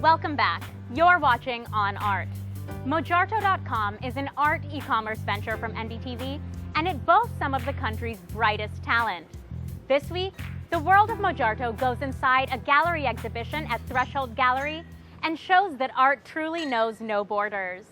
Welcome back. You're watching On Art. Mojarto.com is an art e-commerce venture from NDTV, and it boasts some of the country's brightest talent. This week, the world of Mojarto goes inside a gallery exhibition at Threshold Gallery and shows that art truly knows no borders.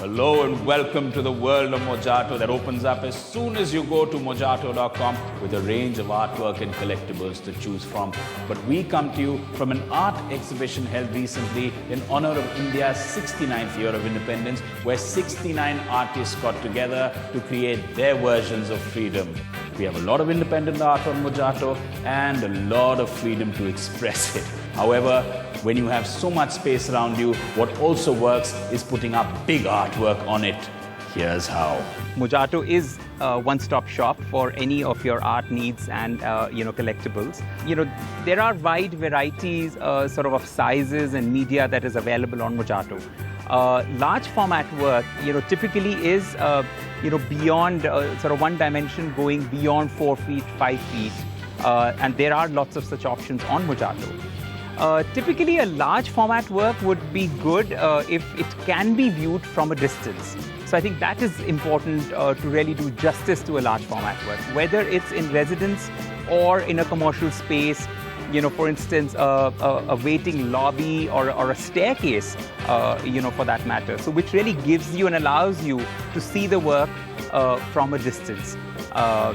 Hello and welcome to the world of Mojarto that opens up as soon as you go to mojarto.com with a range of artwork and collectibles to choose from. But we come to you from an art exhibition held recently in honor of India's 69th year of independence, where 69 artists got together to create their versions of freedom. We have a lot of independent art on Mojarto and a lot of freedom to express it. However, when you have so much space around you, what also works is putting up big artwork on it. Here's how. Mojarto is a one-stop shop for any of your art needs and collectibles. There are wide varieties of sizes and media that is available on Mojarto. Large format work, typically is beyond one dimension, going beyond 4 feet, 5 feet, and there are lots of such options on Mojarto. Typically, a large format work would be good if it can be viewed from a distance. So I think that is important to really do justice to a large format work, whether it's in residence or in a commercial space. For instance, a waiting lobby or a staircase, for that matter. So which really gives you and allows you to see the work from a distance. A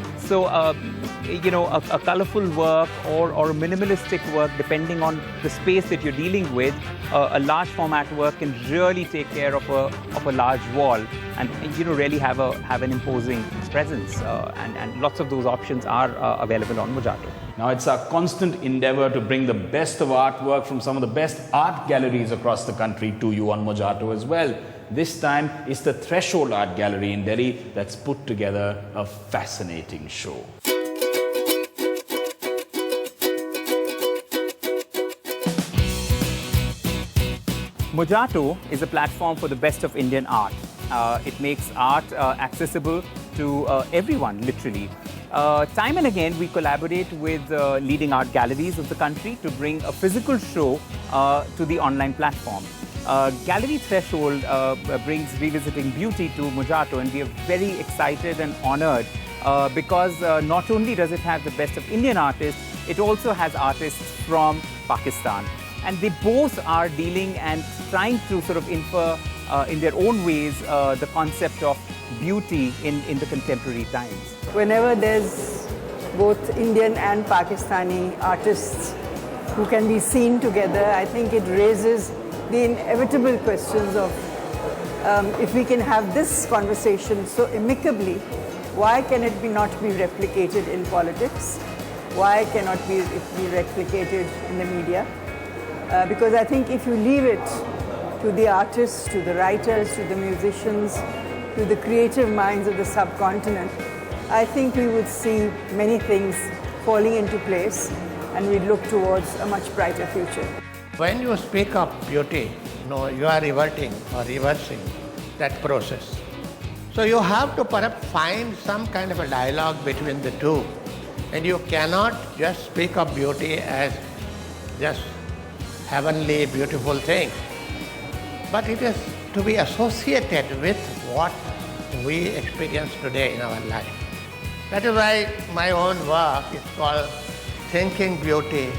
colorful work or a minimalistic work, depending on the space that you're dealing with, a large format work can really take care of a large wall and really have an imposing presence. And lots of those options are available on Mojarto. Now, it's our constant endeavor to bring the best of artwork from some of the best art galleries across the country to you on Mojarto as well. This time, it's the Threshold Art Gallery in Delhi that's put together a fascinating show. Mojarto is a platform for the best of Indian art. It makes art accessible to everyone, literally. Time and again, we collaborate with leading art galleries of the country to bring a physical show to the online platform. Gallery Threshold brings revisiting beauty to Mojarto, and we are very excited and honored because not only does it have the best of Indian artists, it also has artists from Pakistan. And they both are dealing and trying to infer in their own ways the concept of beauty in the contemporary times. Whenever there's both Indian and Pakistani artists who can be seen together, I think it raises the inevitable questions of if we can have this conversation so amicably, why can it not be replicated in politics? Why cannot it be replicated in the media? Because I think if you leave it to the artists, to the writers, to the musicians, to the creative minds of the subcontinent, I think we would see many things falling into place and we'd look towards a much brighter future. When you speak of beauty, you are reverting or reversing that process. So you have to perhaps find some kind of a dialogue between the two. And you cannot just speak of beauty as just heavenly, beautiful thing. But it is to be associated with what we experience today in our life. That is why my own work is called Thinking Beauty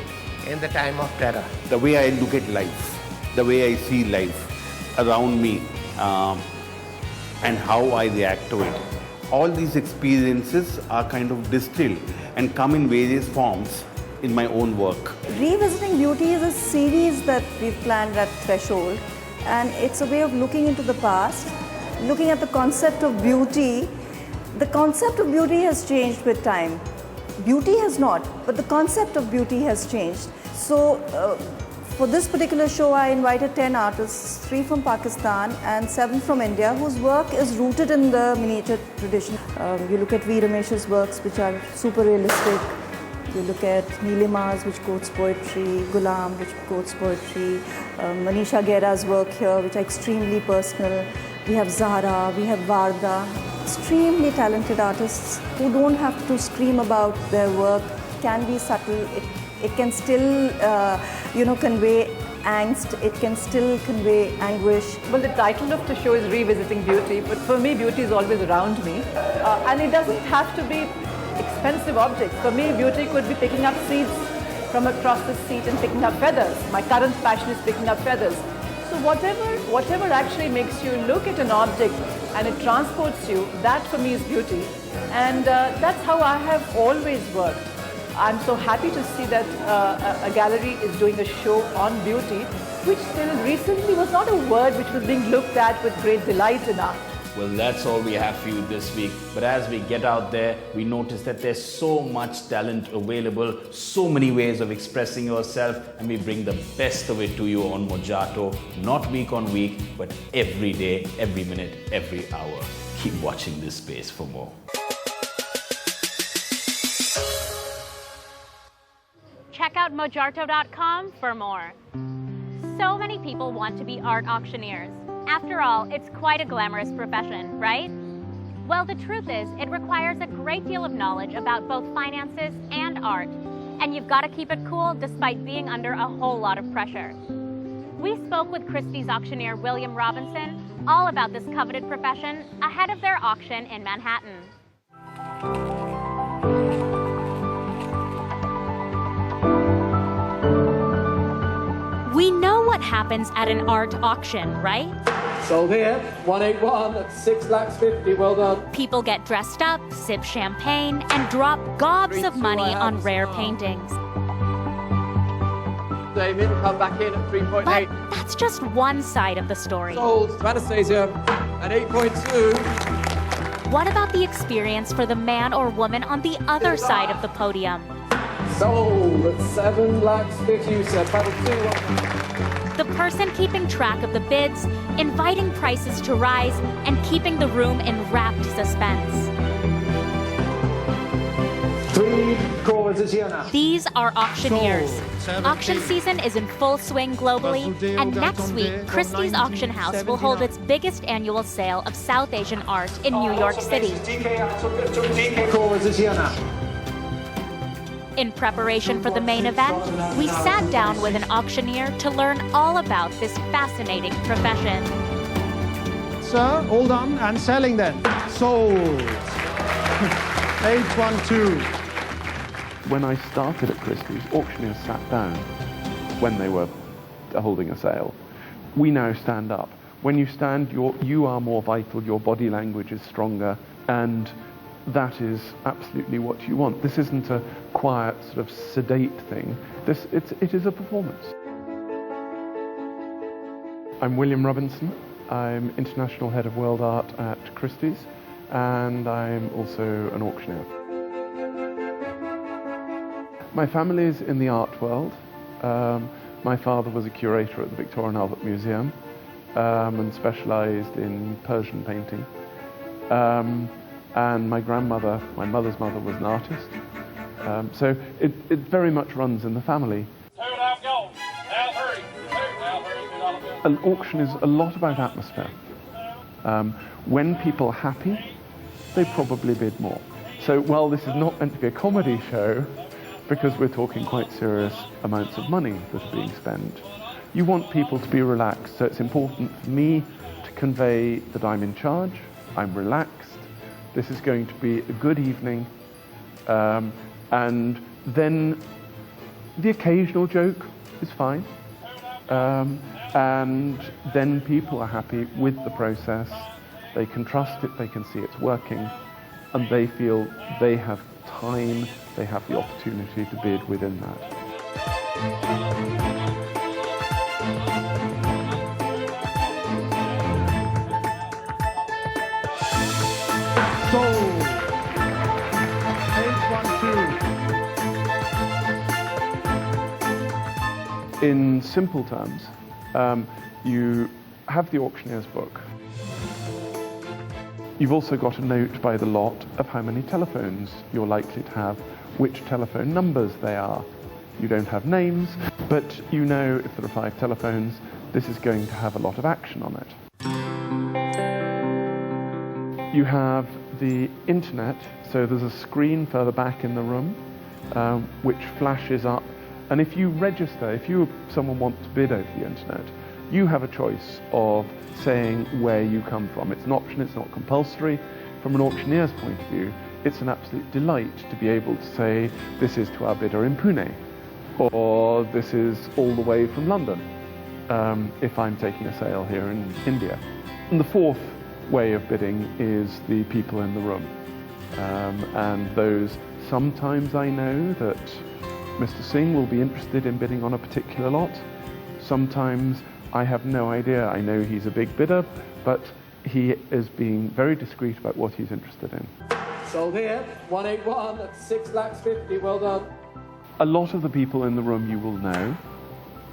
in the Time of Terror. The way I look at life, the way I see life around me, and how I react to it. All these experiences are kind of distilled and come in various forms in my own work. Revisiting Beauty is a series that we've planned at Threshold, and it's a way of looking into the past, looking at the concept of beauty. The concept of beauty has changed with time. Beauty has not, but the concept of beauty has changed. So for this particular show, I invited 10 artists, 3 from Pakistan and 7 from India, whose work is rooted in the miniature tradition. You look at V. Ramesh's works, which are super realistic. You look at Neelima's, which quotes poetry, Gulam, which quotes poetry, Manisha Gera's work here, which are extremely personal. We have Zara, we have Varda, extremely talented artists who don't have to scream about their work, can be subtle, it can still, convey angst, it can still convey anguish. Well, the title of the show is Revisiting Beauty, but for me, beauty is always around me. And it doesn't have to be expensive objects. For me, beauty could be picking up seeds from across the seat and picking up feathers. My current passion is picking up feathers. So whatever actually makes you look at an object and it transports you, that for me is beauty. And that's how I have always worked. I'm so happy to see that a gallery is doing a show on beauty, which till recently was not a word which was being looked at with great delight in art. Well, that's all we have for you this week. But as we get out there, we notice that there's so much talent available, so many ways of expressing yourself, and we bring the best of it to you on Mojato, not week on week, but every day, every minute, every hour. Keep watching this space for more. Check out mojarto.com for more. So many people want to be art auctioneers. After all, it's quite a glamorous profession, right? Well, the truth is, it requires a great deal of knowledge about both finances and art, and you've got to keep it cool despite being under a whole lot of pressure. We spoke with Christie's auctioneer William Robinson all about this coveted profession ahead of their auction in Manhattan. We know what happens at an art auction, right? Sold here, 181 at 6,50,000, well done. People get dressed up, sip champagne, and drop gobs of money on rare paintings. Damien, come back in at 3.8. But that's just one side of the story. Sold to Anastasia at 8.2. What about the experience for the man or woman on the other side of the podium? Sold at 7,50,000, you said, battle 2. The person keeping track of the bids, inviting prices to rise, and keeping the room in rapt suspense. 3 crores is here now. These are auctioneers. Auction season is in full swing globally, and next week, Christie's Auction House will hold its biggest annual sale of South Asian art in New York City. DK crores is here now. In preparation for the main event, we sat down with an auctioneer to learn all about this fascinating profession. Sir, all done and selling then. Sold. 812. When I started at Christie's, auctioneers sat down when they were holding a sale. We now stand up. When you stand, you are more vital, your body language is stronger, and that is absolutely what you want. This isn't a quiet, sort of sedate thing. It is a performance. I'm William Robinson. I'm International Head of World Art at Christie's, and I'm also an auctioneer. My family is in the art world. My father was a curator at the Victoria and Albert Museum and specialised in Persian painting. And my grandmother, my mother's mother, was an artist. So it very much runs in the family. An auction is a lot about atmosphere. When people are happy, they probably bid more. So while this is not meant to be a comedy show, because we're talking quite serious amounts of money that are being spent, you want people to be relaxed. So it's important for me to convey that I'm in charge, I'm relaxed, this is going to be a good evening, and then the occasional joke is fine. And then people are happy with the process, they can trust it, they can see it's working, and they feel they have time, they have the opportunity to bid within that. Sold. 812. In simple terms, you have the auctioneer's book. You've also got a note by the lot of how many telephones you're likely to have, which telephone numbers they are. You don't have names, but you know if there are 5 telephones, this is going to have a lot of action on it. You have the internet, so there's a screen further back in the room which flashes up, and if you register, if someone wants to bid over the internet, you have a choice of saying where you come from. It's an option, it's not compulsory. From an auctioneer's point of view, it's an absolute delight to be able to say, this is to our bidder in Pune, or this is all the way from London, if I'm taking a sale here in India. And the fourth way of bidding is the people in the room. And those, sometimes I know that Mr. Singh will be interested in bidding on a particular lot. Sometimes I have no idea. I know he's a big bidder, but he is being very discreet about what he's interested in. Sold here, 181 at 6,50,000. Well done. A lot of the people in the room you will know.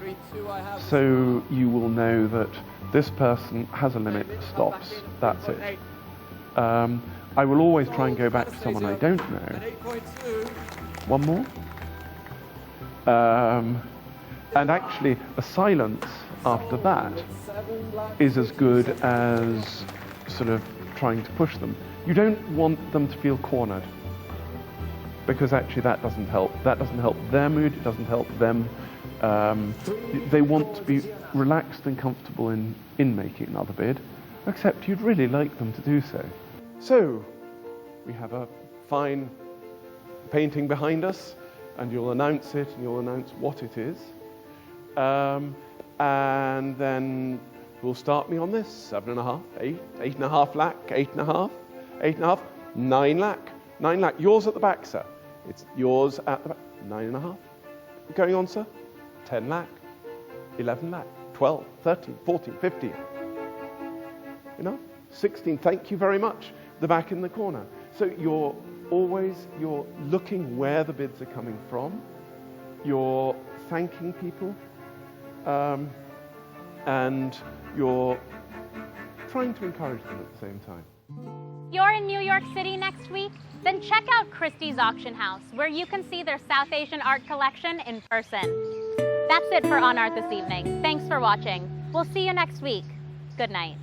3-2 I have. So you will know that this person has a limit of stops. That's it. I will always try and go back to someone I don't know. One more. And actually, a silence after that is as good as sort of trying to push them. You don't want them to feel cornered, because actually that doesn't help. That doesn't help their mood, it doesn't help them. They want to be relaxed and comfortable in making another bid, except you'd really like them to do so. So, we have a fine painting behind us, and you'll announce it, and you'll announce what it is. And then we'll start me on this. 7.5, 8, 8.5 lakh, 8.5, 8.5, 9 lakh, 9 lakh. Yours at the back, sir. It's yours at the back. 9.5. Going on, sir. 10 lakh, 11 lakh, 12, 13, 14, 15. Enough? 16. Thank you very much. The back in the corner. So you're looking where the bids are coming from. You're thanking people. And you're trying to encourage them at the same time. You're in New York City next week? Then check out Christie's auction house, where you can see their South Asian art collection in person. That's it for On Art this evening. Thanks for watching. We'll see you next week. Good night.